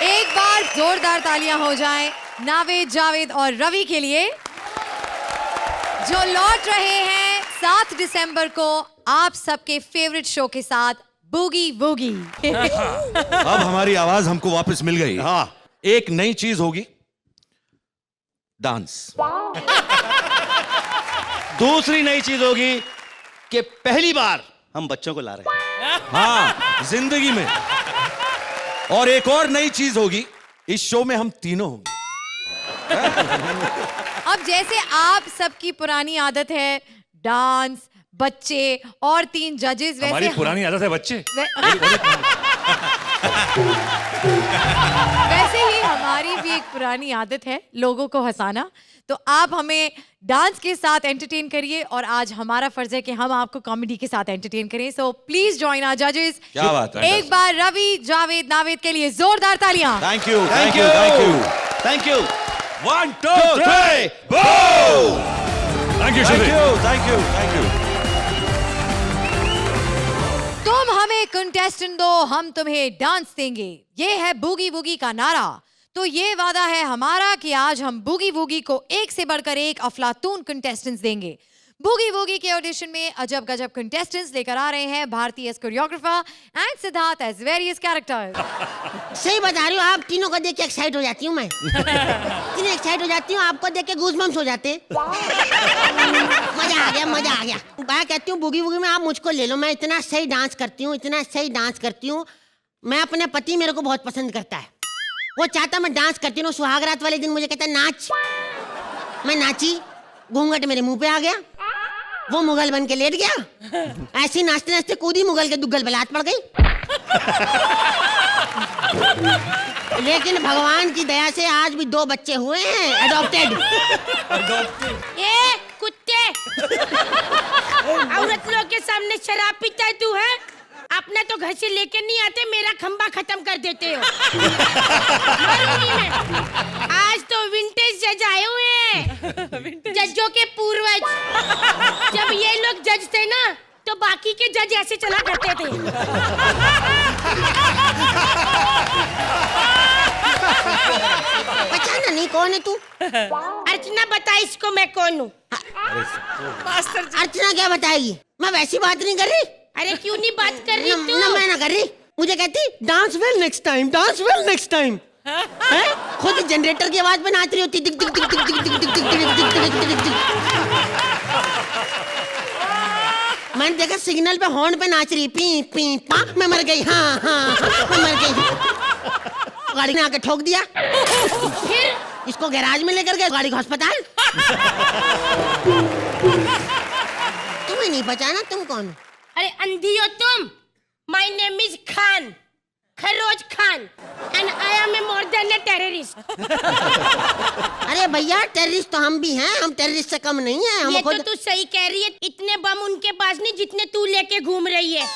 एक बार जोरदार तालियां हो जाएं नावेद, जावेद और रवि के लिए, जो लौट रहे हैं 7 दिसंबर को आप सबके फेवरेट शो के साथ बूगी वूगी। अब हमारी आवाज हमको वापस मिल गई। हाँ, एक नई चीज होगी, डांस। दूसरी नई चीज होगी कि पहली बार हम बच्चों को ला रहे हैं। हाँ, जिंदगी में। और एक और नई चीज होगी, इस शो में हम तीनों होंगे। अब जैसे आप सबकी पुरानी आदत है डांस, बच्चे और 3 जजेस, वैसे हमारी पुरानी आदत है बच्चे। वैसे ही हमारी भी एक पुरानी आदत है लोगों को हंसाना। तो आप हमें डांस के साथ एंटरटेन करिए और आज हमारा फर्ज है कि हम आपको कॉमेडी के साथ एंटरटेन करें। सो प्लीज जॉइन आवर जजेस। क्या बात है। एक बार रवि, जावेद, नावेद के लिए जोरदार तालियां। Thank you, thank you, thank you, thank you. 1 2 3 go. Thank you, thank you, thank you, thank you. तुम हमें कंटेस्टेंट दो, हम तुम्हें डांस देंगे, ये है बूगी वूगी का नारा। तो ये वादा है हमारा कि आज हम बूगी वूगी को एक से बढ़कर एक अफलातून कंटेस्टेंट्स देंगे। बूगी वूगी के ऑडिशन में अजब गजब कंटेस्टेंट्स लेकर आ रहे हैं Bharti as choreographer and Siddharth as various characters. सही बता रही हूँ, आप तीनों को देख के एक्साइट हो जाती हूँ मैं। इतनी एक्साइट हो जाती हूँ, आपको देख के गूज़बम्स हो जाते। मजा आ गया, मजा आ गया। मैं कहती हूँ बूगी वूगी में आप मुझको ले लो, मैं इतना सही डांस करती हूँ, इतना सही डांस करती हूँ। मैं अपने पति मेरे को बहुत पसंद करता है, वो चाहता मैं डांस करती हूँ। सुहागरात वाले दिन मुझे कहता नाच, मैं नाची, घूंघट मेरे मुंह पे आ गया, वो मुगल बन के लेट गया। ऐसे नाचते नाचते कूदी, मुगल के दुग्गल पे लात पड़ गई। लेकिन भगवान की दया से आज भी 2 बच्चे हुए हैं एडॉप्टेड। ए कुत्ते, औरत लोग के सामने शराब पीता है तू है? अपना तो घर से लेके नहीं आते, मेरा खंबा खत्म कर देते हो। मारूंगी मैं। आज तो विंटेज जज आए हुए हैं, जजों के पूर्वज। जब ये लोग जज थे ना, तो बाकी के जज ऐसे चला करते थे। पहचाना नहीं कौन है तू? अर्चना बता इसको मैं कौन हूँ? अर्चना क्या बताएगी? मैं वैसी बात नहीं कर रही। अरे क्यों नहीं बात कर रही तू? ना मैं ना कर रही। मुझे कहती dance well next time, dance well next time. खुद जनरेटर की आवाज में नाच रही होती। टिक टिक टिक टिक टिक टिक टिक टिक टिक टिक टिक टिक। मैंने देखा सिग्नल पे हॉर्न पे नाच रही, पी पी पा। मैं मर गई, हाँ हाँ मैं मर गई। गाड़ी ने आके ठोक दिया, फिर इसको गैराज में लेकर गए, गाड़ी को अस्पताल। तुम्हें नहीं पहचाना, तुम कौन हो? अरे अंधी हो तुम? My name is Khan, Kharoj Khan, and I am a more than a terrorist. अरे भैया, टेररिस्ट तो हम भी हैं, हम टेररिस्ट से कम नहीं हैं। हम ये खुद... तो तू सही कह रही है, इतने बम उनके पास नहीं जितने तू लेके घूम रही है।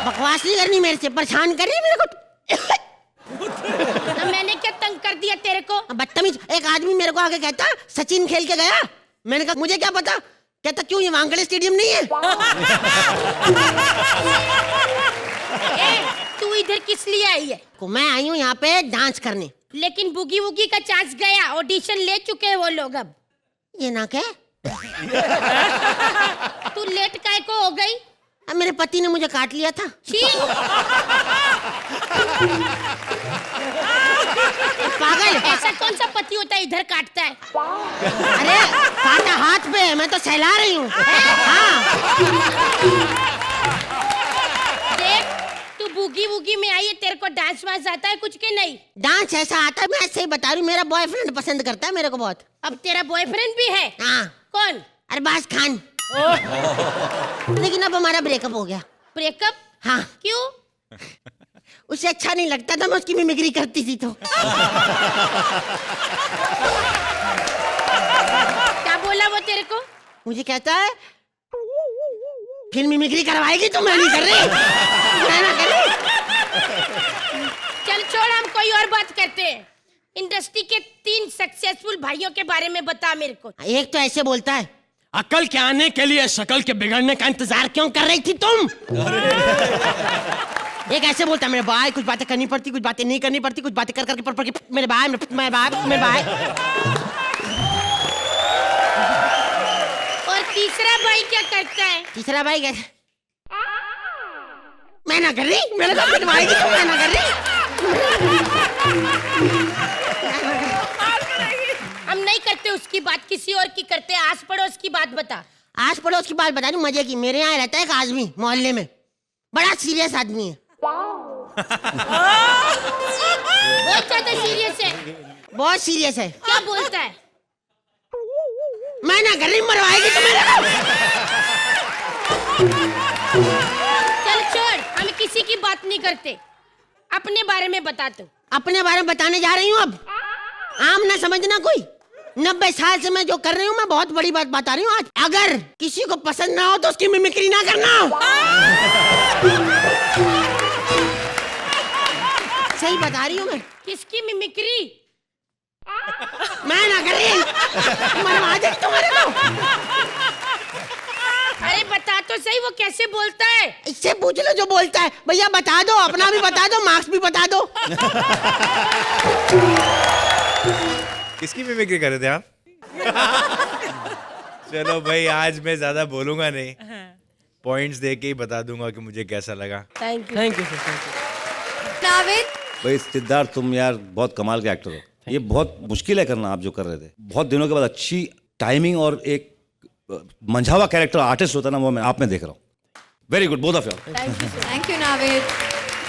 बकवास नहीं करनी मेरे से, परेशान कर रही है मेरे को। तो मैंने क्या तंग कर दिया तेरे को? बदतमीज। एक आदमी मेरे को आके कहता सचिन खेल के गया। मैंने कहा मुझे क्या पता। कहता क्यों, ये वानखेड़े स्टेडियम नहीं है? तू इधर किस लिए आई है? मैं आई हूँ यहाँ पे डांस करने। लेकिन बुगी वुगी का चांस गया, ऑडिशन ले चुके हैं वो लोग। अब ये ना क्या, तू लेट काहे को हो गई? अब मेरे पति ने मुझे काट लिया था। पागल, ऐसा कौन सा पति होता है इधर काटता है? अरे काटा हाथ पे, मैं तो सहला रही हूँ। हाँ। देख, तू बुगी वुगी में आई है, तेरे को डांस वांस आता है कुछ के नहीं? डांस ऐसा आता है, मैं ऐसे ही बता रही हूँ। मेरा बॉयफ्रेंड पसंद करता है मेरे को बहुत। अब तेरा बॉयफ्रेंड भी है? हाँ। कौन? अरबाज खान। लेकिन अब हमारा ब्रेकअप हो गया। ब्रेकअप? हाँ। क्यों? उसे अच्छा नहीं लगता था, मैं उसकी मिमिक्री करती थी तो। क्या बोला वो तेरे को? मुझे कहता है फिर मिमिक्री करवाएगी तो मैं नहीं कर रही, मैं ना कर रही। चल छोड़, हम कोई और बात करते हैं। इंडस्ट्री के 3 सक्सेसफुल भाइयों के बारे में बता मेरे को। एक तो ऐसे बोलता है, अकल के आने के लिए शक्ल के बिगड़ने का इंतजार क्यों कर रही थी तुम? एक ऐसे बोलता है मेरे भाई, कुछ बातें करनी पड़ती, कुछ बातें नहीं करनी पड़ती, कुछ बातें कर करके पर के मेरे भाई, मेरे भाई। और तीसरा भाई क्या करता है? तीसरा भाई कैसे? मैं ना कर रही, मेरे को पिटवाएगी तो मैं ना कर रही। हम नहीं करते उसकी बात, किसी और की करते। आस पड़ोस की बात बता। आस पड़ोस की बात बता रही हूँ मजे की। मेरे यहाँ रहता है एक आदमी मोहल्ले में, बड़ा सीरियस आदमी है। बहुत ज्यादा सीरियस है। बहुत सीरियस है। क्या बोलता है? मैं ना कर रही, मरवाएगी तो मेरे को। चल छोड़, हम किसी की बात नहीं करते। अपने बारे में बता तू। अपने बारे में बताने जा रही हूँ अब। आम ना समझना कोई। 90 साल से मैं जो कर रही हूँ, मैं बहुत बड़ी बात बता रही हूँ आज। अगर किसी को पसंद ना हो तो उसकी मिमिक्री ना करना। सही बता रही हूँ मैं। किसकी मिमिक्री? मैं ना कर रही, मरवा देगी तुम्हारे को। अरे बता तो सही, वो कैसे बोलता है? इससे पूछ लो जो बोलता है। भैया बता दो, अपना भी बता दो, मार्क्स भी बता दो। किसकी मिमिक्री कर रहे थे आप? चलो भाई, आज मैं ज्यादा बोलूंगा नहीं, पॉइंट्स दे के ही बता दूंगा कि मुझे कैसा लगा। Thank you. नाविद, भाई सिद्धार्थ, तुम यार बहुत कमाल के एक्टर हो। ये बहुत मुश्किल है करना आप जो कर रहे थे। बहुत दिनों के बाद अच्छी टाइमिंग और एक मंझावा कैरेक्टर आर्टिस्ट होता है ना, वो मैं आप में देख रहा हूँ। Very good both of you. Thank you Navid.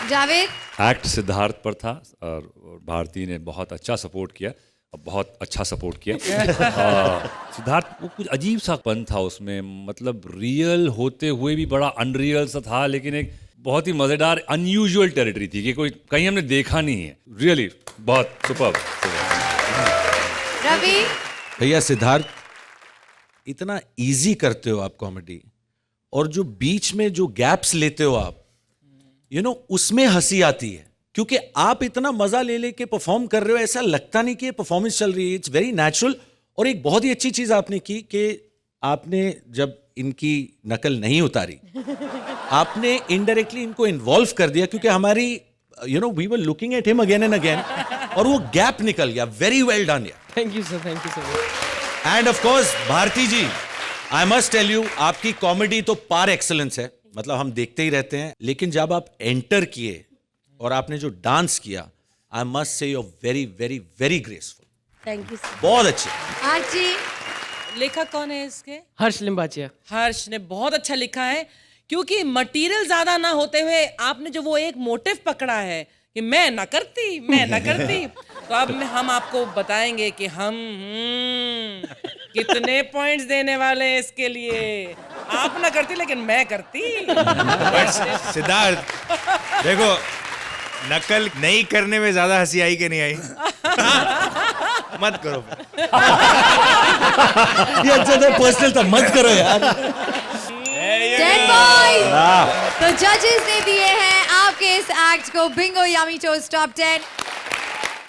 Javed, act Siddharth पर था और भारती ने बहुत अच्छा सपोर्ट किया और बहुत अच्छा सपोर्ट किया। सिद्धार्थ वो कुछ अजीब सा पन था उसमें, मतलब रियल होते हुए भी बड़ा अनरियल सा था, लेकिन एक बहुत ही मजेदार अनयूजुअल टेरिटरी थी कि कोई कहीं हमने देखा नहीं है। रियली बहुत सुपर्ब। रवि, भैया सिद्धार्थ, इतना इजी करते हो आप कॉमेडी, और जो बीच में जो गैप्स लेते हो आप, उसमें हंसी आती है, क्योंकि आप इतना मजा ले लेके परफॉर्म कर रहे हो, ऐसा लगता नहीं कि ये परफॉर्मेंस चल रही है। It's very natural. और एक बहुत ही अच्छी चीज आपने की कि आपने जब इनकी नकल नहीं उतारी, आपने इनडायरेक्टली इनको इन्वॉल्व कर दिया, क्योंकि हमारी we were looking at him again and again, और वो गैप निकल गया। वेरी वेल डन यार। Thank you sir, thank you sir. And of course Bharti ji, I must tell you, आपकी कॉमेडी तो पार एक्सेलेंस है, मतलब हम देखते ही रहते हैं, लेकिन जब आप एंटर किए और आपने जो डांस किया, I must say you very very very graceful. Thank you sir. बहुत अच्छे। आरजी, लेखक कौन है इसके? हर्ष लिम्बाचिया। हर्ष ने बहुत अच्छा लिखा है, क्योंकि मटेरियल ज्यादा ना होते हुए आपने जो वो एक मोटिव पकड़ा है कि मैं ना करती, मैं ना करती, तो अब हम आपको बताएंगे कि हम कितने पॉइंट्स देने वाले हैं इसके लिए। आप ना करती लेकिन मैं करती। सिद्धार्थ देखो, नकल नहीं करने में ज्यादा हंसी आई कि नहीं आई? मत करो। ये अच्छा था, पर्सनल था, मत करो यार। 10 पॉइंट। तो जजेस ने दिए हैं आपके इस एक्ट को बिंगो यामी टोस्ट टॉप 10।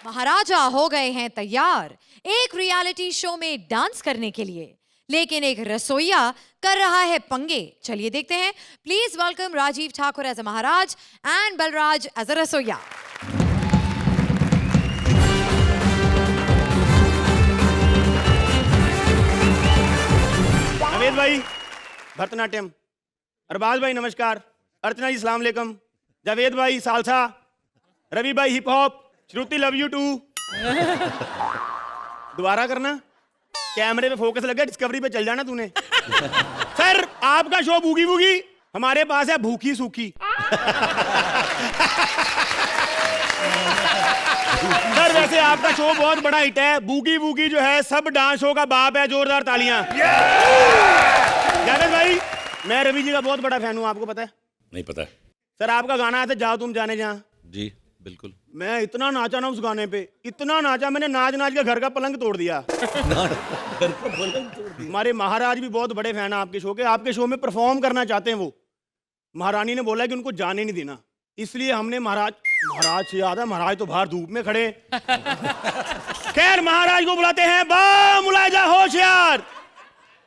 महाराजा हो गए हैं तैयार एक रियलिटी शो में डांस करने के लिए, लेकिन एक रसोइया कर रहा है पंगे। चलिए देखते हैं। Please welcome Rajiv Thakur as a maharaj and Balraj as a रसोइया। अमित भाई भरतनाट्यम, अरबाज भाई नमस्कार, अर्चना जी सलाम अलैकुम, जावेद भाई सालसा, रवि भाई hip hop, Shruti love you too. दोबारा करना, कैमरे पे फोकस लगा, डिस्कवरी पे चल जाना तूने। सर आपका शो बूगी वूगी, हमारे पास है भूखी सूखी। सर वैसे आपका शो बहुत बड़ा हिट है, बूगी वूगी जो है सब डांस शो का बाप है, जोरदार तालियां। जावेद भाई, मैं रवि जी का बहुत बड़ा फैन हूँ, आपको पता है? नहीं पता है। सर आपका गाना आता जाओ तुम जाने जहाँ, जी बिल्कुल। मैं इतना नाचा ना उस गाने पे, इतना नाचा, मैंने नाच नाच के घर का पलंग तोड़ दिया। हमारे महाराज भी बहुत बड़े फैन हैं आपके शो के, आपके शो में परफॉर्म करना चाहते हैं वो। महारानी ने बोला कि उनको जाने नहीं देना, इसलिए हमने महाराज से याद है, महाराज तो बाहर धूप में खड़े। खैर महाराज को बुलाते हैं, बा मुलाजा होशियार।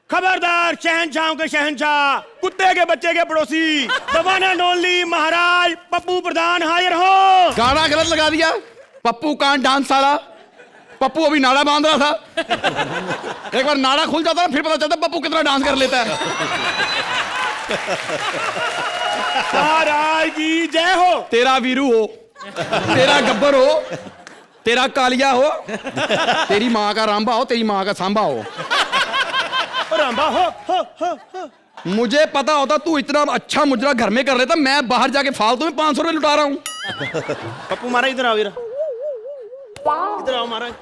खबरदार, शहनशाहों के शहनशाह, कुत्ते के बच्चे के पड़ोसी, द वन एंड ओनली महाराज पप्पू प्रधान हाजिर हो। गाना गलत लगा दिया। पप्पू कांट डांस साला। पप्पू अभी नाड़ा बांध रहा था। एक बार नाड़ा खुल जाता है फिर पता चलता पप्पू कितना डांस कर लेता है। महाराज की जय हो। तेरा वीरू हो, तेरा गब्बर हो, तेरा कालिया हो, तेरी माँ का रामबा हो, तेरी माँ का सांबा हो। रामबा हो। मुझे पता होता तू इतना अच्छा मुजरा घर में कर लेता, मैं बाहर जाके फालतू में 500 रुपए लुटा रहा हूँ। पप्पू महाराज इधर आओ, इधर आओ महाराज।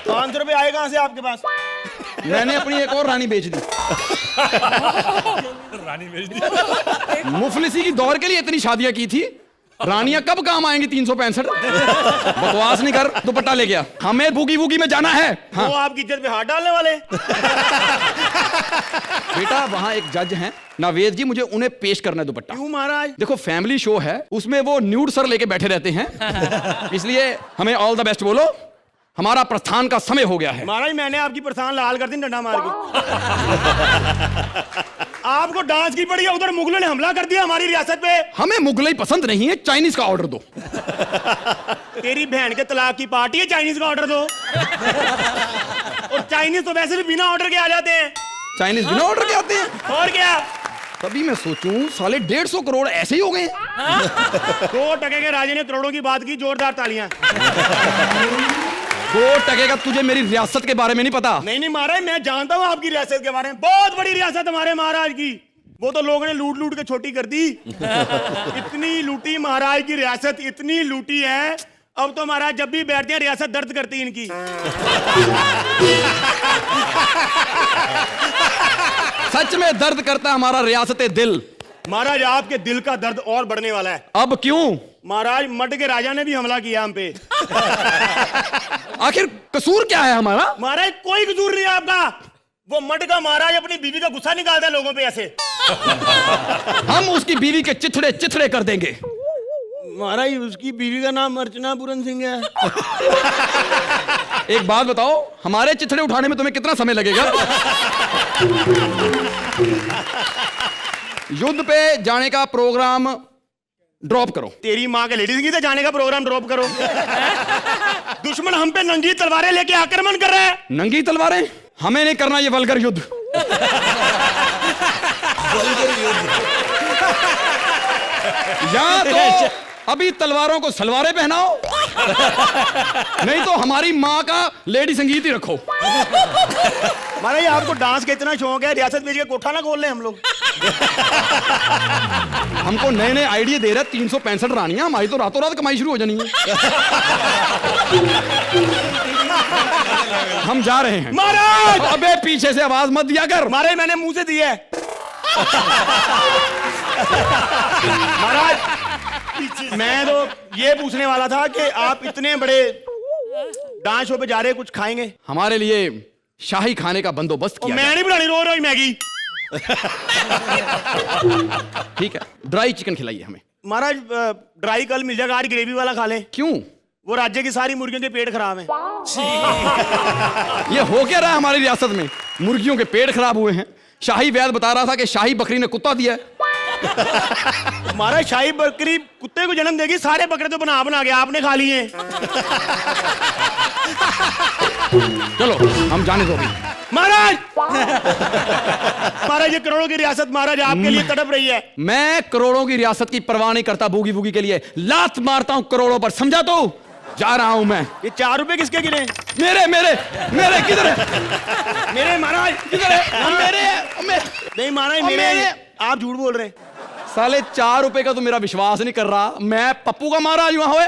500 रुपए आए कहाँ से आपके पास? मैंने अपनी एक और रानी बेच दी। मुफलिसी की दौर के लिए इतनी शादियां की थी, रानियां कब काम आएंगी 365। बकवास नहीं कर, दुपट्टा ले गया। हमें बूगी वूगी में जाना है। हाँ। वो आपकी इज्जत पे हाथ डालने वाले। बेटा वहाँ एक जज हैं नावेद जी, मुझे उन्हें पेश करना है दुपट्टा। क्यों महाराज? देखो फैमिली शो है, उसमें वो न्यूड सर लेके बैठे रहते हैं, इसलिए हमें ऑल द बेस्ट बोलो। हमारा प्रस्थान का समय हो गया है। महाराज मैंने आपकी प्रस्थान लाल कर दी डंडा मार के। आपको डांस की पड़ी है, उधर मुगलों ने हमला कर दिया हमारी रियासत पे। हमें मुगलई पसंद नहीं है, चाइनीज का ऑर्डर दो। तेरी बहन के तलाक की पार्टी है, चाइनीज का ऑर्डर दो। और चाइनीज तो वैसे भी बिना ऑर्डर के आ जाते हैं। चाइनीज बिना ऑर्डर के आते हैं। और क्या? तभी मैं सोचूं साले 150 करोड़ ऐसे ही हो गए। 2% के राजे ने करोड़ों की बात की, जोरदार तालियां। 2% का तुझे मेरी रियासत के बारे में नहीं पता। नहीं महाराज, मैं जानता हूँ आपकी रियासत के बारे में। बहुत बड़ी रियासत हमारे महाराज की। वो तो लोगों ने लूट लूट के छोटी कर दी। इतनी लूटी महाराज की रियासत, इतनी लूटी है, अब तो महाराज जब भी बैठते हैं रियासत दर्द करती है इनकी। सच में दर्द करता हमारा रियासत दिल। महाराज आपके दिल का दर्द और बढ़ने वाला है। अब क्यों? महाराज मड के राजा ने भी हमला किया हम पे। आखिर कसूर क्या है हमारा? महाराज कोई कसूर नहीं है आपका। वो मड का महाराज अपनी बीवी का गुस्सा निकालता है लोगों पे ऐसे। हम उसकी बीवी के चिथड़े चिथड़े कर देंगे। महाराज उसकी बीवी का नाम अर्चना पूरन सिंह है। एक बात बताओ, हमारे चिथड़े उठाने में तुम्हें कितना समय लगेगा? युद्ध पे जाने का प्रोग्राम ड्रॉप करो। तेरी माँ के लेडीज की जाने का प्रोग्राम ड्रॉप करो। दुश्मन हम पे नंगी तलवारें लेके आक्रमण कर रहा है। नंगी तलवारें? हमें नहीं करना ये वल्गर युद्ध। या तो अभी तलवारों को सलवारें पहनाओ, नहीं तो हमारी माँ का लेडी संगीत ही रखो। महाराज आपको डांस का इतना शौक है, रियासत भेज के कोठा ना खोल ले हम लोग। हमको नए नए आइडिया दे रहे 365 रानियां, हमारी तो रातों रात कमाई शुरू हो जानी है। हम जा रहे हैं। महाराज! अबे पीछे से आवाज मत दिया कर। महाराज मैंने मुंह से दी है। महाराज मैं तो ये पूछने वाला था कि आप इतने बड़े डांस शो पे जा रहे हैं, कुछ खाएंगे? हमारे लिए शाही खाने का बंदोबस्त किया मैं नहीं बनानी रोज रोज मैगी। ठीक है, ड्राई चिकन खिलाइए हमें। महाराज ड्राई कल मिल जाएगा, आज ग्रेवी वाला खा लें। क्यों? वो राज्य की सारी मुर्गियों के पेट खराब हैं। ये हो क्या रहा है हमारी रियासत में? मुर्गियों के पेट खराब हुए हैं। शाही वैद बता रहा था कि शाही बकरी ने कुत्ता दिया है। महाराज शाही बकरी कुत्ते को जन्म देगी, सारे बकरे तो बना बना के आपने खा लिए। चलो हम जाने दो। महाराज महाराज ये करोड़ों की रियासत महाराज आपके लिए तड़प रही है। मैं करोड़ों की रियासत की परवाह नहीं करता, बूगी बूगी के लिए लात मारता हूं करोड़ों पर, समझा? तो जा रहा हूं मैं। ये 4 रुपए किसके गिरे? मेरे मेरे मेरे किधर है? मेरे महाराज किधर है? मेरे नहीं महाराज मेरे। आप झूठ बोल रहे हैं। साले 4 रुपए का तो मेरा विश्वास नहीं कर रहा। मैं पप्पू का महाराज हुआ हुए।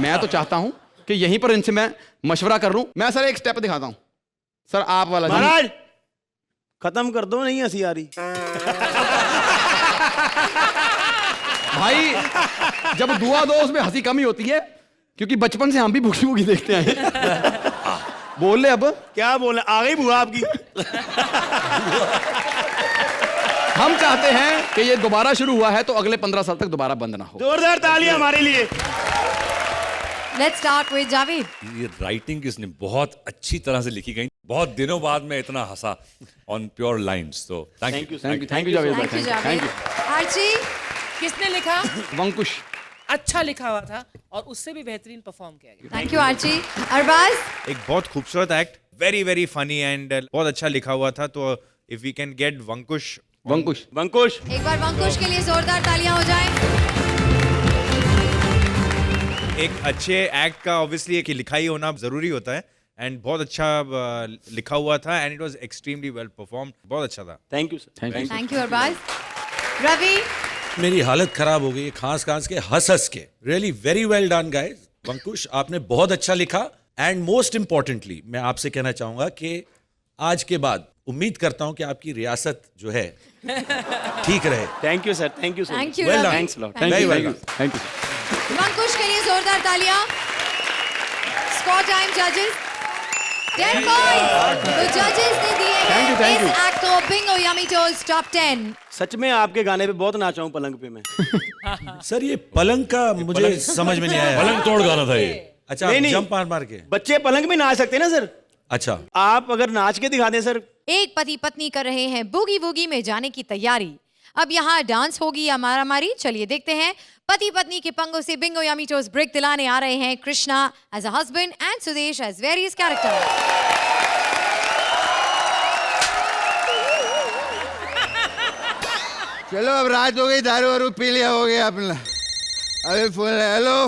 मैं तो चाहता हूं कि यहीं पर इनसे मैं मशवरा कर लूं। मैं सर एक स्टेप दिखाता हूं। सर आप वाला महाराज खत्म कर दो, नहीं हंसी आ रही। भाई जब दुआ दो उसमें हंसी कम ही होती है, क्योंकि बचपन से हम भी भूखी भूखी देखते हैं। बोल ले अब। क्या बोले? आ गई बुआ आपकी। हम चाहते हैं कि ये दोबारा शुरू हुआ है तो अगले 15 साल तक दोबारा बंद ना हो। जोरदार तालियां हमारे लिए। Let's start with Javid. ये राइटिंग किसने बहुत अच्छी तरह से लिखी गई, बहुत दिनों बाद मैं इतना हंसा ऑन प्योर लाइंस, तो thank you. Thank you Javed भाई, Thank you, thank Javid. You. Archie, किसने लिखा? वंकुश। अच्छा लिखा हुआ था और उससे भी बेहतरीन परफॉर्म किया गया। thank you, Archie. Arbaz, एक बहुत खूबसूरत act, very very funny and बहुत अच्छा लिखा हुआ था. तो इफ वी कैन गेट वंकुश. वंकुश। एक बार वंकुश के लिए जोरदार तालियां हो जाएं. एक अच्छे एक्ट का ऑब्वियसली एक लिखाई होना जरूरी होता है एंड बहुत अच्छा लिखा हुआ था and it was extremely well performed. बहुत अच्छा था. Thank you sir. Thank you, Arbaz. Ravi, मेरी हालत खराब हो गई खांस खांस के हंस के. Really very well done guys. Vankush आपने बहुत अच्छा लिखा एंड मोस्ट इंपॉर्टेंटली मैं आपसे कहना चाहूंगा कि आज के बाद उम्मीद करता हूं कि आपकी रियासत जो है ठीक रहे. Thank you sir, thank you sir. thank you, Well Ravi. done. Thanks a lot. Thank you. Very well done. Thank you. Vankush के लिए जोरदार तालियां. Score time, judges. 10 points. तो judges ने दिए Thank you, हैं thank इस you. एक्ट को बिंगो यमी टोस्ट टॉप 10. सच में आपके गाने पे बहुत नाचा हूँ पलंग पे मैं। सर ये पलंग का मुझे समझ में नहीं आया. पलंग तोड़ गाना था ये। अच्छा नहीं, आप नहीं. जंप मार मार के. बच्चे पलंग में नाच सकते हैं ना सर? अच्छा आप अगर नाच के दिखा दें सर। एक पति पत्नी कर रहे हैं बूगी वूगी में जाने की तैयारी. अब यहाँ डांस होगी या मारामारी, चलिए देखते हैं. पति पत्नी के पंगों से बिंगो यमी टोस्ट ब्रेक दिलाने आ रहे हैं Krishna as a husband and Sudesh as various character. चलो अब रात हो गई, दारू वारू पी लिया हो गया अपना. अरे फोन है. हेलो,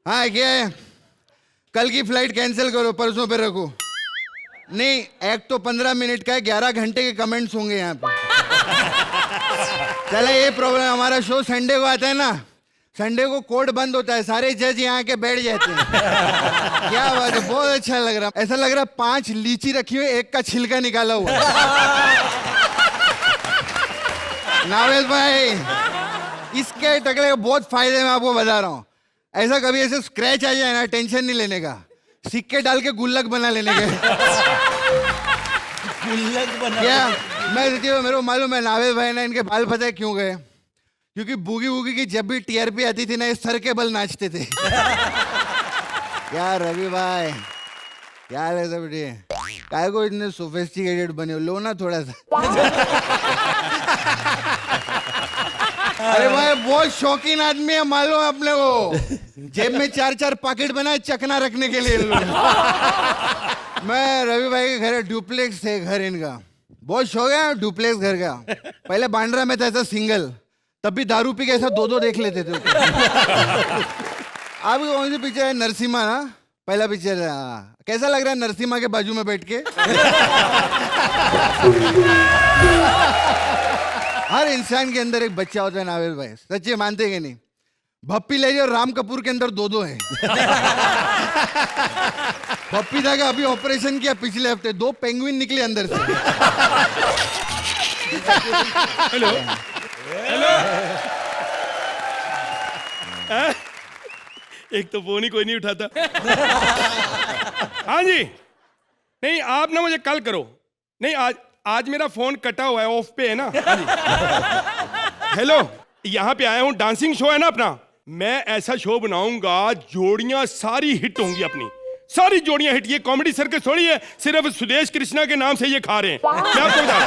हाँ क्या है? कल की फ्लाइट कैंसिल करो, परसों पे रखो. नहीं, एक तो 15 मिनट का है, 11 घंटे के कमेंट्स होंगे यहाँ पे. चला ये प्रॉब्लम, हमारा शो संडे को आता है ना, संडे को कोर्ट बंद होता है, सारे जज यहाँ के बैठ जाते हैं. क्या बात है, बहुत अच्छा लग रहा. ऐसा लग रहा 5 लीची रखी हुई, एक का छिलका निकाला हुआ. नावेद भाई, इसके टकले के बहुत फायदे मैं आपको बता रहा हूँ. ऐसा कभी ऐसे स्क्रैच आ जाए ना, टेंशन नहीं लेने का, सिक्के डाल के गुल्लक बना लेने के. गुल्लक बना क्या मैं मेरे को मालूम है नावेद भाई ना इनके बाल पता है क्यों गए? क्योंकि बूगी वूगी की जब भी टीआरपी आती थी ना, ये सर के बल नाचते थे. क्या रवि भाई, क्या हाल है सब? काय को इतने सोफिस्टिकेटेड बने हो, लो ना थोड़ा सा. अरे भाई बहुत शौकीन आदमी है, मालूम है अपने को. जेब में 4-4 पॉकेट बनाए चकना रखने के लिए. मैं रवि भाई के घर, डुप्लेक्स है घर इनका, बहुत शौक है डुप्लेक्स घर का. पहले बांद्रा में था ऐसा सिंगल, तब भी दारू पी के ऐसा 2-2 देख लेते थे. आपकी कौन सी पिक्चर है? नरसिम्हा ना पहला पिक्चर है. कैसा लग रहा है नरसिम्हा के बाजू में बैठ के? हर इंसान के अंदर एक बच्चा होता है नावेद भाई, सच्चे मानते कि नहीं? भप्पी ले और राम कपूर के अंदर 2-2 है. भप्पी दा का अभी ऑपरेशन किया पिछले हफ्ते, 2 पेंगुइन निकले अंदर से. Hello hello. एक तो फोन ही कोई नहीं उठाता. हाँ जी, नहीं आप ना मुझे कल करो. नहीं आज मेरा फोन कटा हुआ है, ऑफ पे है ना. हाँ जी. हेलो, यहाँ पे आया हूँ, डांसिंग शो है ना अपना. मैं ऐसा शो बनाऊंगा, जोड़ियां सारी हिट होंगी अपनी, सारी जोड़ियां हिट. ये कॉमेडी सर्कस थोड़ी है सिर्फ सुदेश कृष्णा के नाम से ये खा रहे हैं. मैं आपको बता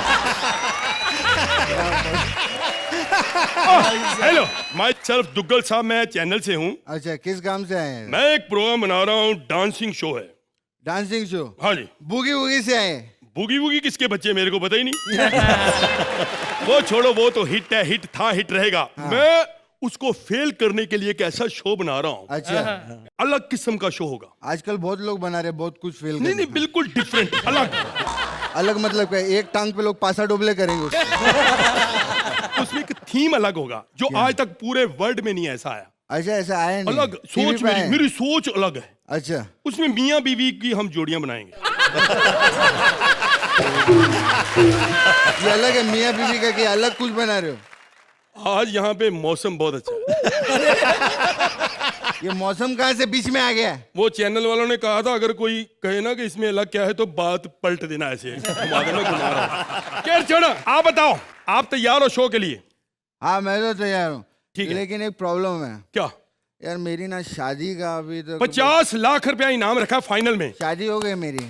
हेलो, माय सेल्फ दुग्गल साहब, मैं चैनल से हूँ. अच्छा, किस काम से आए हैं? मैं एक प्रोग्राम बना रहा हूँ, डांसिंग शो है. Dancing show? हाँ जी. बूगी वूगी से आए? बूगी वूगी किसके बच्चे, मेरे को पता ही नहीं. वो छोड़ो, वो तो हिट है, हिट था, हिट रहेगा. हाँ. मैं उसको फेल करने के लिए एक ऐसा शो बना रहा हूँ. अच्छा. अलग किस्म का शो होगा. आजकल बहुत लोग बना रहे, बहुत कुछ फेल. नहीं नहीं, बिल्कुल डिफरेंट, अलग. अलग मतलब क्या? एक टांग पे लोग पासा डोबले करेंगे. उसमें एक थीम अलग होगा जो आज तक पूरे वर्ल्ड में नहीं ऐसा आया. अच्छा, ऐसा आया नहीं? अलग सोच, मेरी सोच अलग है. अच्छा. उसमें मियाँ बीवी की हम जोड़ियां बनाएंगे. ये अलग है मियाँ बीवी का, कि अलग कुछ बना रहे हो? आज यहाँ पे मौसम बहुत अच्छा है. ये मौसम कहाँ से बीच में आ गया? वो चैनल वालों ने कहा था अगर कोई कहे ना कि इसमें अलग क्या है तो बात पलट देना, ऐसे घुमा देना, घुमा रहा. क्या छोड़ो, आप बताओ, आप तैयार हो शो के लिए? हाँ मैं तो तैयार हूँ. ठीक है. लेकिन एक प्रॉब्लम है. क्या? यार मेरी ना शादी का अभी तो 50 लाख रुपया इनाम रखा फाइनल में। शादी हो गई मेरी।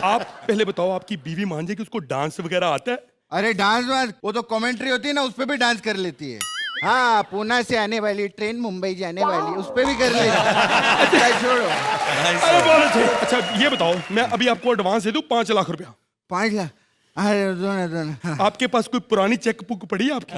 आप पहले बताओ, आपकी बीवी मान जाए कि उसको डांस वगैरह आता है? अरे डांस वांस वो तो कमेंट्री होती है ना, उस पे भी डांस कर लेती है। हाँ, पूना से आने वाली ट्रेन मुंबई जाने वाली, उस पे भी कर लेती है। छोड़ो। अरे बहुत अच्छे। अच्छा ये बताओ, मैं अभी आपको एडवांस दे दूं 5 लाख रुपया? 5 लाख? अरे दो ना। आपके पास कोई पुरानी चेक बुक पड़ी है आपकी?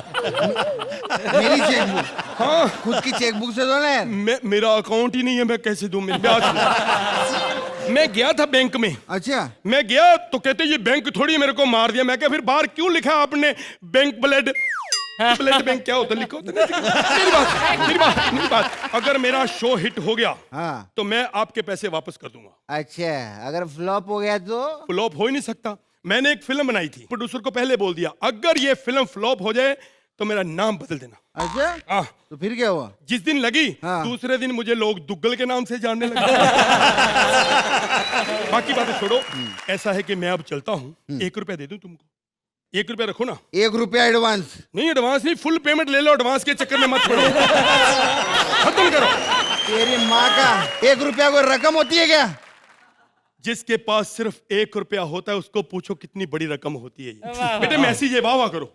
मेरी चेकबुक? हाँ, खुद की चेकबुक से दो ना यार। मेरा अकाउंट ही नहीं है, मैं कैसे दूं? मेरी बात सुनो। मैं गया था बैंक में। अच्छा। मैं गया तो कहते ये बैंक थोड़ी मेरे को मार दिया। मैं क्या फिर बाहर क्यों लिखा आपने बैंक ब्लड? ब्लड बैंक क्या होता है? लिखो तो मेरी बात, अगर मेरा शो हिट हो गया हाँ तो मैं आपके पैसे वापस कर दूंगा। अच्छा, अगर फ्लॉप हो गया तो? फ्लॉप हो ही नहीं सकता। मैंने एक फिल्म बनाई थी, प्रोड्यूसर को पहले बोल दिया अगर ये फिल्म फ्लॉप हो जाए तो मेरा नाम बदल देना। अच्छा हाँ। तो फिर क्या हुआ? जिस दिन लगी हाँ। दूसरे दिन मुझे लोग दुग्गल के नाम से जानने लगे। बाकी बातें छोड़ो, ऐसा है कि मैं अब चलता हूँ। 1 रुपया दे दूं तुमको? 1 रुपया रखो ना। 1 रुपया एडवांस? नहीं एडवांस नहीं, फुल पेमेंट ले लो। एडवांस के चक्कर में मत पड़ो। खत्म करो। तेरी माँ का 1 रुपया कोई रकम होती है क्या? जिसके पास सिर्फ 1 रुपया होता है उसको पूछो कितनी बड़ी रकम होती है ये। बेटे मैसेज है, वाह वाह करो।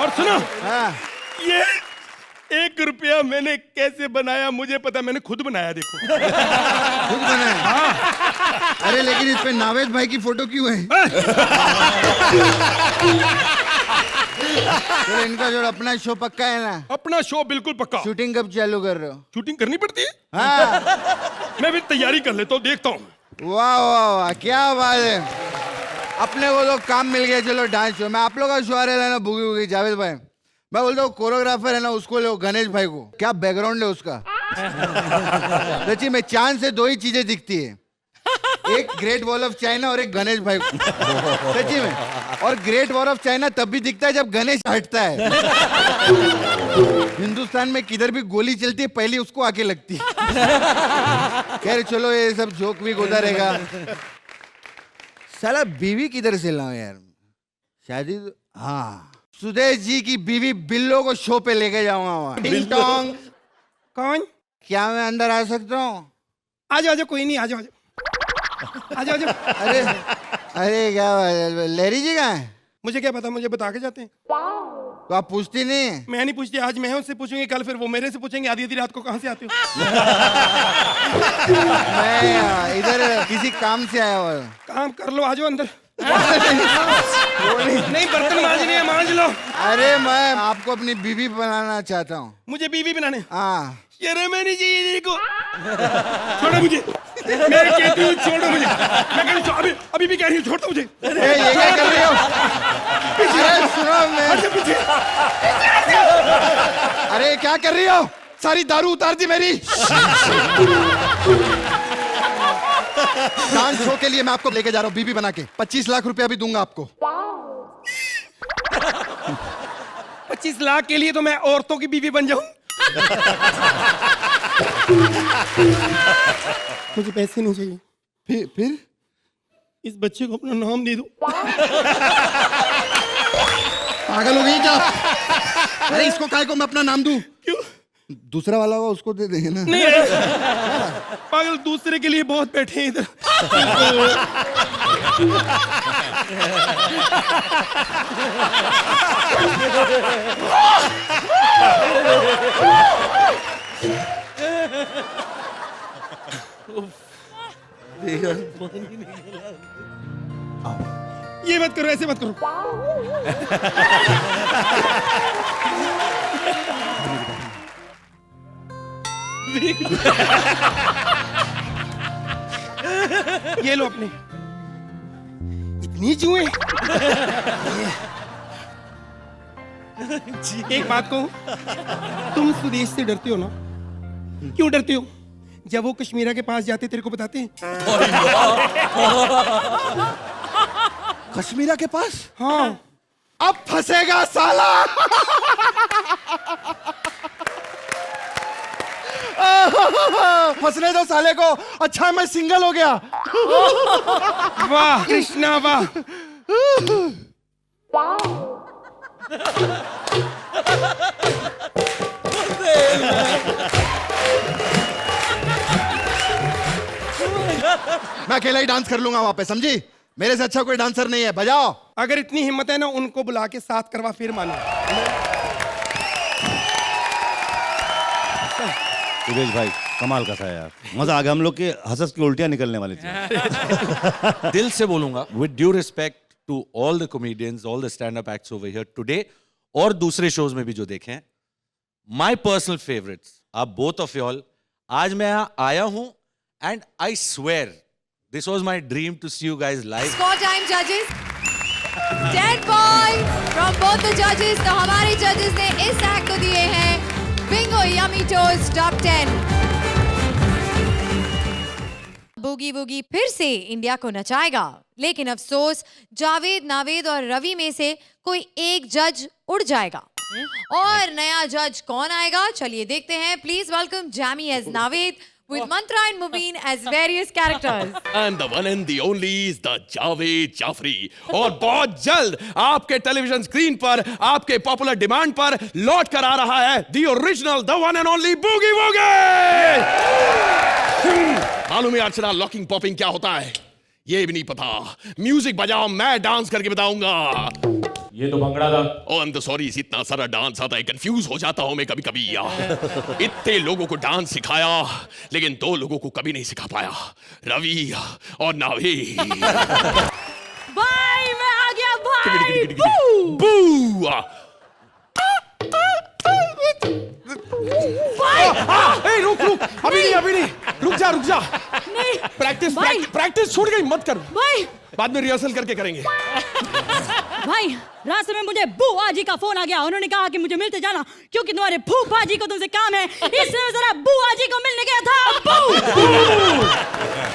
और सुनो, ये 1 रुपया मैंने कैसे बनाया मुझे पता, मैंने खुद बनाया। देखो खुद बनाया? हाँ। अरे लेकिन इस पे नावेद भाई की फोटो क्यों है? तो इनका जो अपना शो पक्का है ना? अपना शो बिल्कुल पक्का। शूटिंग कब चालू कर रहे हो? शूटिंग करनी पड़ती है। हाँ। मैं भी तैयारी कर लेता हूँ, देखता हूँ। वाह वाह वाह, क्या बात है। अपने को तो काम मिल गया। चलो डांस शो में आप लोग का शो आ रहा है ना, बूगी वूगी। जावेद भाई, मैं बोलता हूँ कोरियोग्राफर है ना उसको लो, गणेश भाई को। क्या बैकग्राउंड है उसका। सच्ची में चांद से 2 ही चीजें दिखती है, एक ग्रेट वॉल ऑफ चाइना और एक गणेश भाई को। सच्ची में। और ग्रेट वॉल ऑफ चाइना तब भी दिखता है जब गणेश हटता है। हिंदुस्तान में किधर भी गोली चलती है पहले उसको आके लगती है। खैर चलो, ये सब जोक भी होता रहेगा। साला बीवी किधर से लाऊं यार? शादी हाँ, सुदेश जी की बीवी बिल्लो को शो पे लेके जाऊंगा वहां। टिंग टोंग। कौन? क्या मैं अंदर आ सकता हूँ? आ जाओ, कोई नहीं, आ जाओ। अरे अरे क्या लहरी जी कहाँ है? मुझे क्या पता, मुझे बता के जाते हैं। तो आप पूछती नहीं? मैं नहीं पूछती, आज मैं उससे पूछूंगी, कल फिर वो मेरे से पूछेंगे आधी रात को कहाँ से आते हो। मैं इधर किसी काम से आया हुआ। काम कर लो, आ जाओ अंदर। नहीं बर्तन मांजने हैं, मांज लो। अरे मैं आपको अपनी बीवी बनाना चाहता हूँ। मुझे बीवी बनाने? हाँ। शर्म नहीं चाहिए देखो। छोड़ो मुझे, मैं कहती हूँ छोड़ो मुझे। मैं कह रही हूँ, अभी भी कह रही हूँ छोड़ दो मुझे। ये क्या कर रही हो? अरे सुनो, मैं अरे क्या कर रही हो? सारी दारू उतार दी मेरी। डांस शो के लिए मैं आपको लेके जा रहा हूँ बीबी बना के। 25 लाख रुपया भी दूंगा आपको। 25 लाख के लिए तो मैं औरतों की बीवी बन जाऊं। मुझे पैसे नहीं चाहिए। फिर इस बच्चे को अपना नाम दे दो। पागल हो गई क्या? अरे इसको काय को मैं अपना नाम दूं? क्यों? दूसरा वाला होगा उसको दे देंगे ना। नहीं पागल, दूसरे के लिए बहुत बैठे हैं इधर। ये मत करो, ऐसे मत करो। ये लो अपने। इतनी जुए। एक बात कहूं, तुम सुदेश से डरते हो ना? क्यों डरते हो? जब वो कश्मीरा के पास जाते तेरे को बताते हैं। कश्मीरा के पास? हाँ। अब फंसेगा साला। फंसने दो साले को। अच्छा मैं सिंगल हो गया। वाह कृष्णा वाह। मैं अकेला ही डांस कर लूंगा वहां पे, समझी? मेरे से अच्छा कोई डांसर नहीं है, बजाओ। अगर इतनी हिम्मत है ना, उनको बुला के साथ करवा फिर मानो। सुरेश भाई कमाल का था यार, मजा आ गया। हम लोग के हंस की उल्टियां निकलने वाली थी। दिल से बोलूंगा, with due respect to all the comedians, all the stand up acts over here today और दूसरे शोज में भी जो देखे हैं, माय पर्सनल फेवरेट्स आप बोथ ऑफ यॉल। आज मैं यहाँ आया हूं and I swear this was my dream to see you guys live. Score time, judges. 10 points from both the judges. तो हमारे जजेस ने इस एक्ट को दिए हैं Bingo yummy toast top 10। Boogie woogie फिर से इंडिया को नचाएगा, लेकिन अफसोस जावेद, नावेद और रवि में से कोई एक जज उड़ जाएगा। और नया जज कौन आएगा, चलिए देखते हैं। Please welcome Jamie as Naved, with Mantra and Mubin as various characters. And the one and the only is the Javed Jafri. और बहुत जल्द आपके टेलीविजन स्क्रीन पर आपके पॉपुलर डिमांड पर लौट कर आ रहा है the original, the one and only Boogie Woogie. मालूम है अर्चना लॉकिंग पॉपिंग क्या होता है? ये भी नहीं पता। म्यूजिक बजाओ, मैं डांस करके बताऊंगा। ये तो भंगड़ा था। Oh, I'm sorry, इतना सारा डांस आता है, कंफ्यूज हो जाता हूँ मैं कभी कभी यार। इतने लोगों को डांस सिखाया, लेकिन 2 लोगों को कभी नहीं सिखा पाया, रवि और नावेद। भाई मैं आ गया भाई। बू! ए, रुक अभी नहीं, रुक जा। नहीं प्रैक्टिस छूट गई, मत कर भाई। बाद में रिहर्सल करके करेंगे। भाई रास्ते में मुझे बुआ जी का फोन आ गया, उन्होंने कहा कि मुझे मिलते जाना क्योंकि तुम्हारे फूफा जी को तुमसे काम है, इसलिए जरा बुआ जी को मिलने गया था।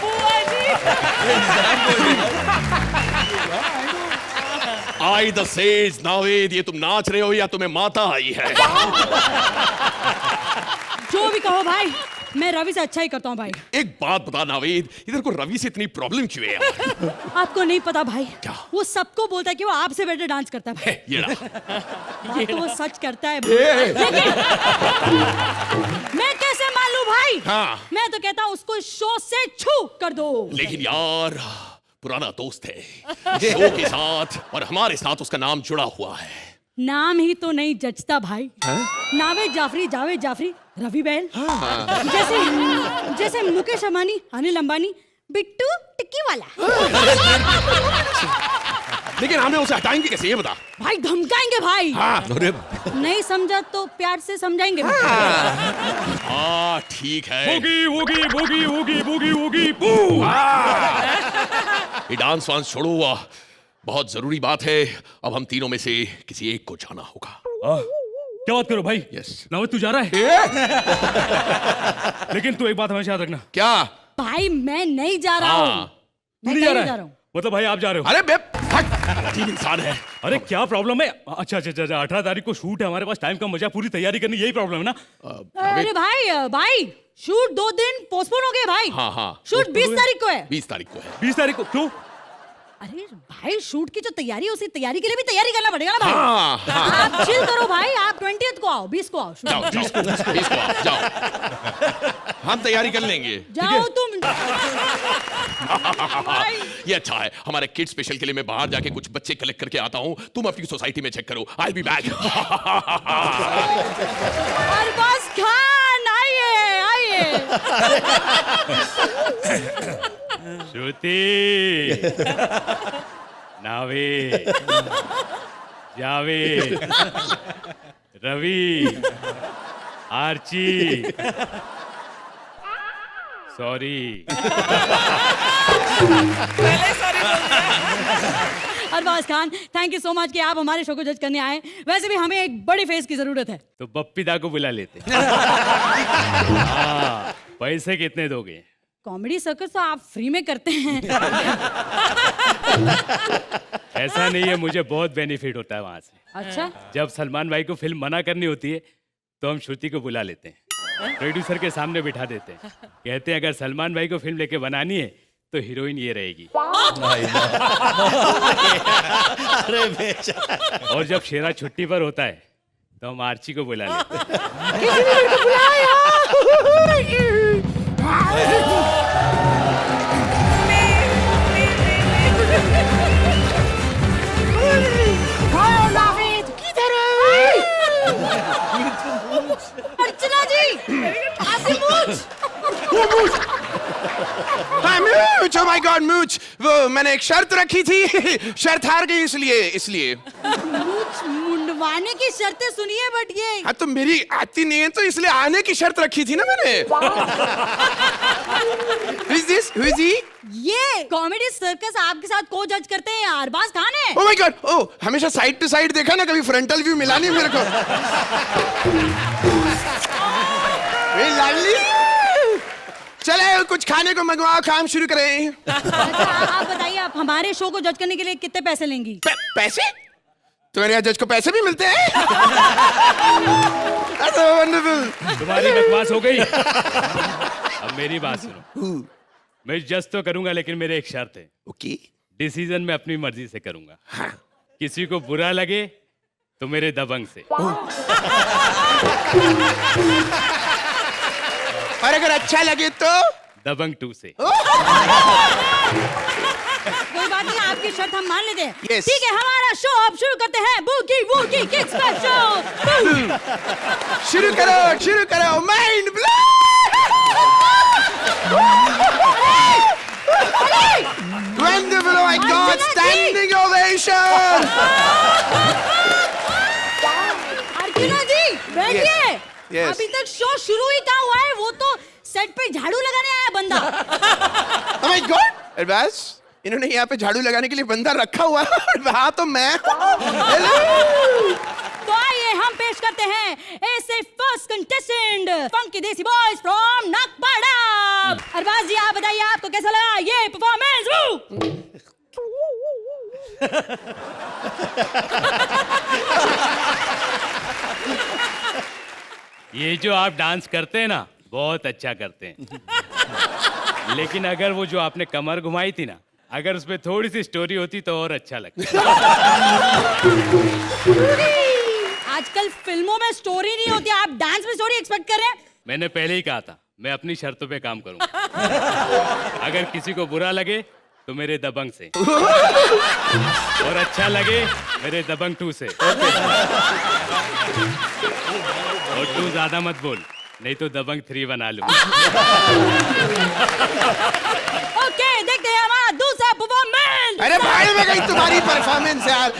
बुआ जी। आई द सेज नावेद, ये तुम नाच रहे हो या तुम्हें माता आई है? जो भी कहो भाई, मैं रवि से अच्छा ही करता हूँ भाई। एक बात बता नावेद, इधर को रवि से इतनी प्रॉब्लम क्यों है यार? आपको नहीं पता भाई, क्या? वो सबको बोलता है कि वो आपसे बेटर डांस करता है भाई। ये बात तो वो सच करता है लेकिन मैं कैसे मान लूं भाई? हाँ। मैं तो कहता हूँ उसको शो से छू कर दो। लेकिन यार पुराना दोस्त है शो के साथ, और हमारे साथ उसका नाम जुड़ा हुआ है। नाम ही तो नहीं जचता भाई। नावेद जाफरी, जावेद जाफरी, रवि बैल। जैसे मुकेश अंबानी, अनिल अंबानी, बिट्टू टिक्की वाला। लेकिन हमें उसे हटाएंगे कैसे, ये बता। भाई धमकाएंगे भाई। हाँ। नहीं समझा तो प्यार से समझाएंगे। हाँ ठीक है। बूगी बू। ये डांस वांस छोड़ो, बहुत जरूरी बात है। अब हम तीनों में से किसी एक को जाना होगा। क्या बात करो भाई? यस। नावेद तू जा रहा है? लेकिन तू एक बात हमेशा याद रखना। क्या? भाई मैं नहीं जा रहा हूँ। तू नहीं जा रहा है? मतलब भाई आप जा रहे हो? अरे अजीब इंसान है। अरे क्या प्रॉब्लम है? अच्छा 18 तारीख को शूट है, हमारे पास टाइम कम बचा, पूरी तैयारी करनी, यही प्रॉब्लम है ना? अरे भाई शूट 2 दिन पोस्टपोन हो गए भाई। हाँ। शूट 20 तारीख को है। 20 तारीख को है। 20 तारीख को क्यों? अरे भाई शूट की जो तैयारी है, उसी तैयारी के लिए भी तैयारी करना पड़ेगा ना भाई। हाँ। आप चिल करो भाई, आप 20th को आओ, 20 को आओ। जाओ 20 को आओ, जाओ। हम तैयारी कर लेंगे। जाओ तुम। ये अच्छा है, हमारे किड स्पेशल के लिए मैं बाहर जाके कुछ बच्चे कलेक्ट करके आता हूँ, तुम अपनी सोसाइटी में चेक करो। I be back. Arbaaz Khan आइए। Shruti, Naved, Javed, Ravi, Archi, sorry. Arbaaz Khan, thank you so much कि आप हमारे शो को जज करने आए। वैसे भी हमें एक बड़ी फेस की जरूरत है। तो बप्पी दा को बुला लेते। पैसे कितने दोगे? कॉमेडी सर्कस तो आप फ्री में करते हैं। ऐसा नहीं है, मुझे बहुत बेनिफिट होता है वहां से। अच्छा। जब सलमान भाई को फिल्म मना करनी होती है तो हम श्रुति को बुला लेते हैं, प्रोड्यूसर के सामने बिठा देते हैं, कहते हैं अगर सलमान भाई को फिल्म लेके बनानी है तो हीरोइन ये रहेगी। और जब शेरा छुट्टी पर होता है तो हम आर्ची को बुला लेते हैं। अर्चना जी, आपकी मूंछ। हाँ, मूछ, oh my God, मूछ। वो मैंने एक शर्त रखी थी, शर्त हार गई इसलिए। मूंछ मुंडवाने की शर्तें सुनिए, बट ये हाँ तो मेरी आती नहीं है तो इसलिए आने की शर्त रखी थी ना मैंने। Who is this? Who is he? ये कॉमेडी सर्कस आपके साथ को जज करते हैं अरबाज खान है। Oh my God, oh हमेशा साइड टू साइड देखा ना, कभी फ्रंटल व्यू मिला नहीं मेरे को। लवली, चले कुछ खाने को मंगवाओ, काम शुरू करें। अच्छा, आप बताइए, आप हमारे शो को जज करने के लिए कितने पैसे लेंगी? पैसे? तुम्हारे यहाँ जज को पैसे भी मिलते हैं? That's wonderful. तुम्हारी बकवास हो गई। अब मेरी बात सुनो। मैं जज तो करूंगा, लेकिन मेरे एक शर्त है। ओके। डिसीजन मैं अपनी मर्जी से करूंगा। हाँ। किसी को बुरा लगे तो मेरे दबंग से, और अगर अच्छा लगे तो दबंग 2 से। कोई बात नहीं, आपकी शर्त हम मान लेते हैं। Yes. ठीक है, हमारा शो अब शुरू करते हैं। बूगी वूगी किड्स का शो। शुरू करो, mind blow. Wonderful, oh my God, standing ovation. अर्चना जी, बैठिए। Yes. अभी तक शो शुरू ही कहाँ हुआ है? वो तो सेट पे झाड़ू लगाने आया बंदा। Oh my God, अरबाज, इन्होंने यहाँ पे झाड़ू लगाने के लिए बंदा रखा हुआ है। हाँ तो मैं। तो आइए हम पेश करते हैं ऐसे फर्स्ट कंटेस्टेंट, फंकी देसी बॉयज फ्रॉम नागपाड़ा। अरबाज जी, आप बताइए, आपको कैसा लगा ये परफॉर्मेंस? ये जो आप डांस करते हैं ना, बहुत अच्छा करते हैं। लेकिन अगर वो जो आपने कमर घुमाई थी ना, अगर उसमें थोड़ी सी स्टोरी होती तो और अच्छा लगता। आजकल फिल्मों में स्टोरी नहीं होती, आप डांस में स्टोरी एक्सपेक्ट कर रहे हैं? मैंने पहले ही कहा था, मैं अपनी शर्तों पे काम करूंगा। अगर किसी को बुरा लगे तो मेरे दबंग से, और अच्छा लगे मेरे दबंग 2 से। और तू ज्यादा मत बोल, नहीं तो दबंग 3 बना लूं। ओके, देखते हैं हमारा दूसरा परफॉर्मेंस। अरे भाई में गई तुम्हारी परफॉर्मेंस यार,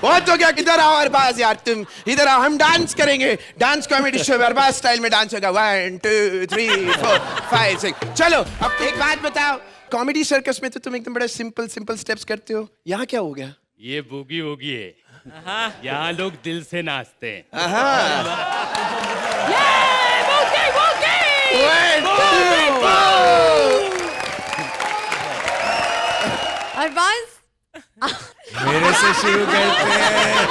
बहुत हो गया। इधर आओ अरबाज यार, तुम इधर आओ, हम डांस करेंगे। Dance comedy show Arbaaz style में डांस होगा। 1 2 3 4 5 6। चलो अब एक बात बताओ, कॉमेडी सर्कस में तो तुम एकदम बड़ा सिंपल स्टेप्स करते हो, यहाँ क्या हो गया? ये बूगी वूगी है, यहाँ लोग दिल से नाचते हैं। अरबाज, मेरे से शुरू करते हैं।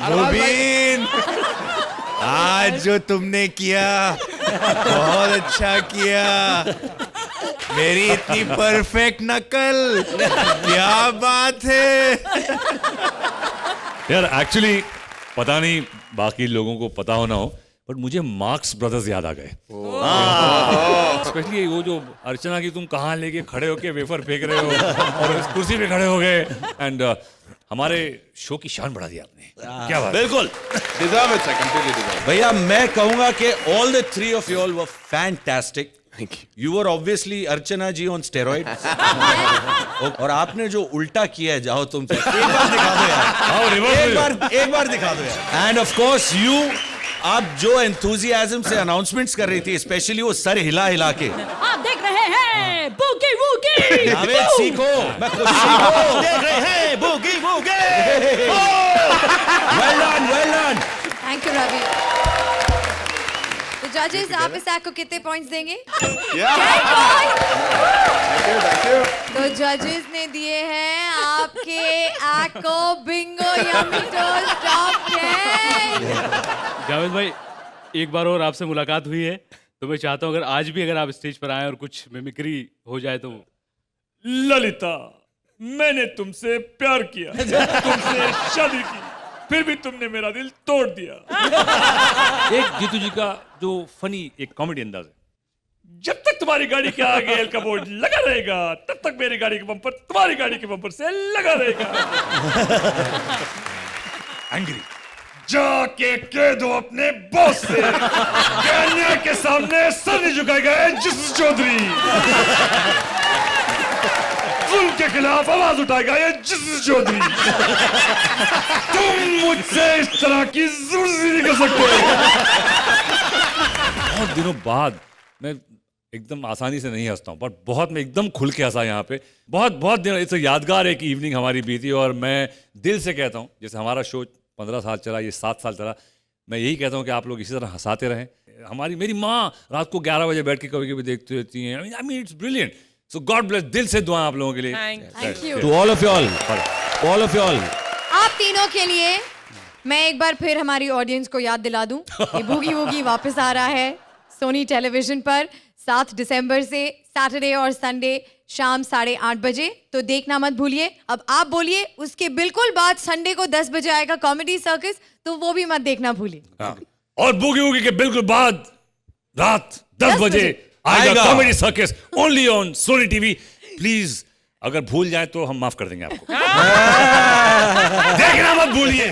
मुबीन, आज जो तुमने किया बहुत अच्छा किया। मेरी इतनी परफेक्ट नकल, क्या बात है। यार एक्चुअली पता नहीं बाकी लोगों को पता हो ना हो, बट मुझे मार्क्स ब्रदर्स याद आ गए। स्पेशली वो जो अर्चना की तुम कहाँ लेके खड़े होके वेफर फेंक रहे हो और इस कुर्सी पे खड़े हो गए, एंड हमारे शो की शान बढ़ा दी आपने। क्या बात। बिल्कुल डिजर्व इट, कंप्लीटली डिजर्व। भैया मैं कहूंगा कि all the 3 of you all were fantastic. You were obviously Archana ji on steroids. और आपने जो उल्टा किया है, जाओ तुम एक बार दिखा दो यार। एक बार दिखा दो यार। एंड ऑफ कोर्स यू, आप जो एंथुजियाज्म से अनाउंसमेंट्स कर रही थी, स्पेशली वो सर हिला हिला के। आप देख रहे हैं बूगी वूगी। जावेद सीखो, मैं खुद सीखो। देख रहे हैं boogie woogie. Well done. Thank you Ravi. तो जजेस, आप इस एक्ट को कितने पॉइंट्स देंगे? तो जजेस ने दिए हैं आपके एक्ट को Bingo yummy toast top 10। Javed भाई, एक बार और आपसे मुलाकात हुई है, तो मैं चाहता हूँ आज भी अगर आप स्टेज पर आए और कुछ मिमिक्री हो जाए तो। ललिता, मैंने तुमसे प्यार किया, तुमसे शादी की, फिर भी तुमने मेरा दिल तोड़ दिया। एक जीतू जी का जो फनी एक कॉमेडी अंदाज है, जब तक तुम्हारी गाड़ी के आगे एल का बोर्ड लगा रहेगा तब तक मेरी गाड़ी के बम्पर तुम्हारी गाड़ी के बम्पर से लगा रहेगा। एंग्री, जाके कह दो अपने बॉस से अन्याय के सामने सर नहीं झुकाएगा जिस चौधरी, जुल्म के खिलाफ आवाज उठाएगा ये जिस चौधरी। तुम मुझसे इस तरह की जुर्जी नहीं कर सकते। बहुत दिनों बाद मैं एकदम आसानी से नहीं हंसता हूँ, बट बहुत मैं एकदम खुल के हंसा यहाँ पे। बहुत दिन इस यादगार एक इवनिंग हमारी बीती, और मैं दिल से कहता हूँ, जैसे हमारा शो 15 साल चला, ये 7 साल चला, मैं यही कहता हूँ कि आप लोग इसी तरह हंसाते रहें। मेरी माँ रात को 11 बजे बैठ के कभी कभी देखती रहती हैं। I mean it's brilliant. So God bless, दिल से दुआ आप लोगों के लिए। Thank you. To all of you all of you all. आप तीनों के लिए मैं एक बार फिर हमारी ऑडियंस को याद दिला दूं कि बूगी वूगी वापस आ रहा है सोनी टेलीविजन पर 7 दिसंबर से सैटरडे और संडे शाम 8:30 बजे, तो देखना मत भूलिए। अब आप बोलिए, उसके बिल्कुल बाद संडे को 10 बजे आएगा कॉमेडी सर्कस, तो वो भी मत देखना भूलिए। और बूगी वूगी के बिल्कुल बाद रात 10 बजे आएगा comedy circus, only on Sony TV. Please अगर भूल जाए तो हम माफ कर देंगे आपको। देखना मत भूलिए।